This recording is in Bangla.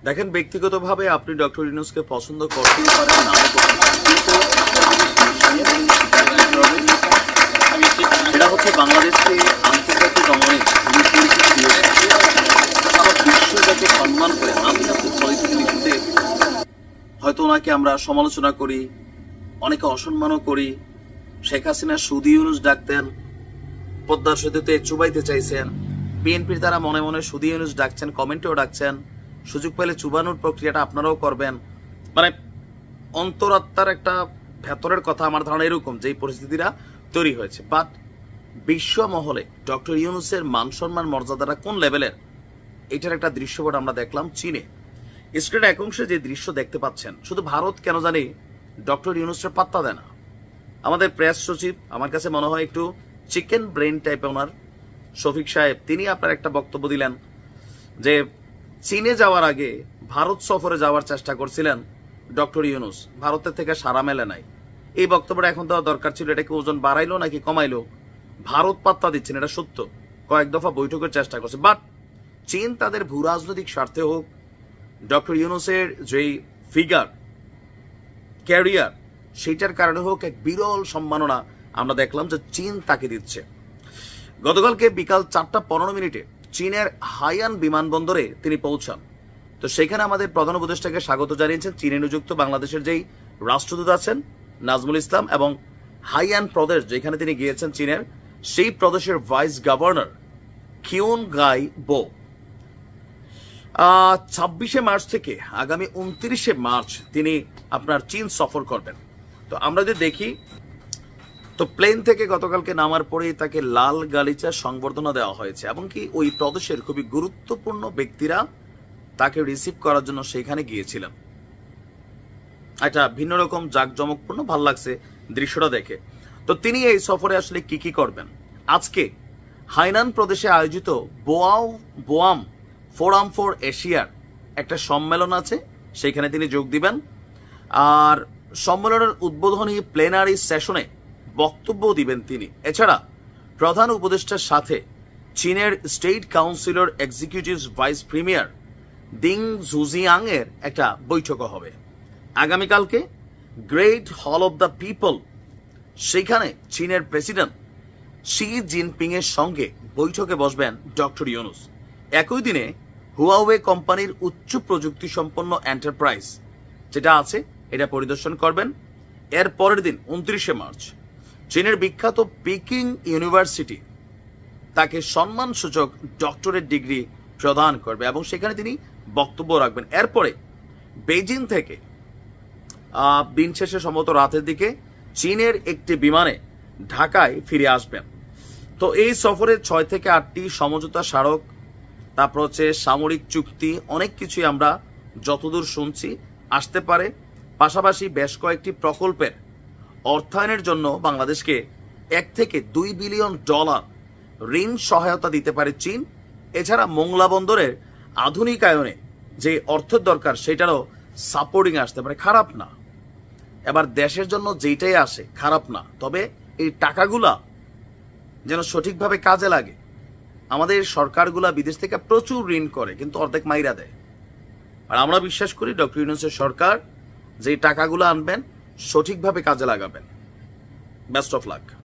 দেখেন, ব্যক্তিগতভাবে আপনি ডক্টর ইউনূসকে পছন্দ করতে পারেন, নাও করতে পারেন, এটা হচ্ছে বাংলাদেশকে আন্তর্জাতিক অঙ্গনে পরিচিতি দিয়েছে, সারা বিশ্ব যাকে সম্মান করে। আমি আপনার পরিস্থিতি ইস্যুতে হয়তো ওনাকে আমরা সমালোচনা করি, অনেকে অসম্মানও করি। শেখ হাসিনা সুদি ইউনূস ডাকতেন, পদ্মার সেতুতে চুবাইতে চাইছেন, বিএনপির তারা মনে মনে সুদি ইউনূস ডাকছেন, কমেন্টেও ডাকছেন, সুযোগ পেলে চুবানোর প্রক্রিয়াটা আপনারাও করবেন। মানে অন্তরাত্মার একটা ভেতরের কথা আমার ধারণা এরকম যে পরিস্থিতিটা তৈরি হয়েছে। বাট বিশ্ব মহলে ডক্টর ইউনূসের মান সম্মান মর্যাদাটা কোন লেভেলের, এটার একটা দৃশ্যপট আমরা দেখলাম চীনে। স্ক্রিনের এক অংশে যে দৃশ্য দেখতে পাচ্ছেন, শুধু ভারত কেন জানি ডক্টর ইউনূসের পাত্তা দেয় না। আমাদের প্রেস সচিব, আমার কাছে মনে হয় একটু চিকেন ব্রেন টাইপের ওনার শফিক সাহেব, তিনি আপনার একটা বক্তব্য দিলেন যে চীনে যাওয়ার আগে ভারত সফরে যাওয়ার চেষ্টা করছিলেন ডক্টর ইউনূস, ভারতের থেকে সাড়া মেলে নাই। এই বক্তব্যটা এখন দেওয়া দরকার ছিল। এটাকে ওজন বাড়াইলো নাকি কমাইলো, ভারত পাত্তা দিচ্ছেন, এটা সত্য। কয়েক দফা বৈঠকের চেষ্টা করছে, বাট চীন তাদের ভূ রাজনৈতিক স্বার্থে হোক, ডক্টর ইউনূসের যেই ফিগার ক্যারিয়ার সেইটার কারণে হোক, এক বিরল সম্মাননা আমরা দেখলাম যে চীন তাকে দিচ্ছে। গতকালকে বিকাল 4:15 চীনের হাইয়ান বিমানবন্দরে তিনি পৌঁছান। তো সেখানে আমাদের প্রধান উপদেষ্টাকে স্বাগত জানিয়েছেন চীনে নিযুক্ত বাংলাদেশের যেই রাষ্ট্রদূত আছেন নাজমুল ইসলাম, এবং হাইয়ান প্রদেশ যেখানে তিনি গিয়েছেন চীনের, সেই প্রদেশের ভাইস গভর্নর খিউন গাই বো। 26শে মার্চ থেকে আগামী 29শে মার্চ তিনি আপনার চীন সফর করবেন। তো আমরা যদি দেখি, তো প্লেন থেকে গতকালকে নামার পরেই তাকে লাল গালিচা সংবর্ধনা দেওয়া হয়েছে, এমনকি ওই প্রদেশের খুবই গুরুত্বপূর্ণ ব্যক্তিরা তাকে রিসিভ করার জন্য সেখানে গিয়েছিলেন। এটা ভিন্ন রকম জাঁকজমকপূর্ণ, ভাল লাগছে দৃশ্যটা দেখে। তো তিনি এই সফরে আসলে কি কি করবেন, আজকে হাইনান প্রদেশে আয়োজিত বোয়াম ফোরাম ফর এশিয়ার একটা সম্মেলন আছে, সেখানে তিনি যোগ দিবেন। আর সম্মেলনের উদ্বোধনী প্লেনারি সেশনে বক্তব্য দিবেন তিনি। এছাড়া প্রধান উপদেষ্টার সাথে চীনের state councillor executive vice premier Ding জুজিয়াং এর একটা বৈঠক হবে আগামীকালকে গ্রেট হল অব দ্য পিপল। সেখানে চীনের প্রেসিডেন্ট শি জিনপিং এর সঙ্গে বৈঠকে বসবেন ডক্টর ইউনূস। একই দিনে হুয়াওয়ে কোম্পানির উচ্চ প্রযুক্তি সম্পন্ন এন্টারপ্রাইজ যেটা আছে এটা পরিদর্শন করবেন। এর পরের দিন 29শে মার্চ চীনের বিখ্যাত পিকিং ইউনিভার্সিটি তাকে সম্মানসূচক ডক্টরেট ডিগ্রি প্রদান করবে এবং সেখানে তিনি বক্তব্য রাখবেন। এরপরে বেজিং থেকে দিন শেষে সম্ভবত রাতের দিকে চীনের একটি বিমানে ঢাকায় ফিরে আসবেন। তো এই সফরে 6 থেকে 8টি সমঝোতা স্মারক, তারপর হচ্ছে সামরিক চুক্তি, অনেক কিছুই আমরা যতদূর শুনছি আসতে পারে। পাশাপাশি বেশ কয়েকটি প্রকল্পের অর্থায়নের জন্য বাংলাদেশকে $1 থেকে $2 বিলিয়ন ঋণ সহায়তা দিতে পারে চীন। এছাড়া মোংলা বন্দরের আধুনিকায়নে যে অর্থের দরকার সেটারও সাপোর্টিং আসতে পারে। খারাপ না, এবার দেশের জন্য যেটাই আসে খারাপ না, তবে এই টাকাগুলা যেন সঠিকভাবে কাজে লাগে। আমাদের সরকারগুলা বিদেশ থেকে প্রচুর ঋণ করে কিন্তু অর্ধেক মাইরা দেয়। আর আমরা বিশ্বাস করি ডক্টর ইউনূসের সরকার যে টাকাগুলো আনবেন সঠিকভাবে কাজে লাগাবেন। Best of luck.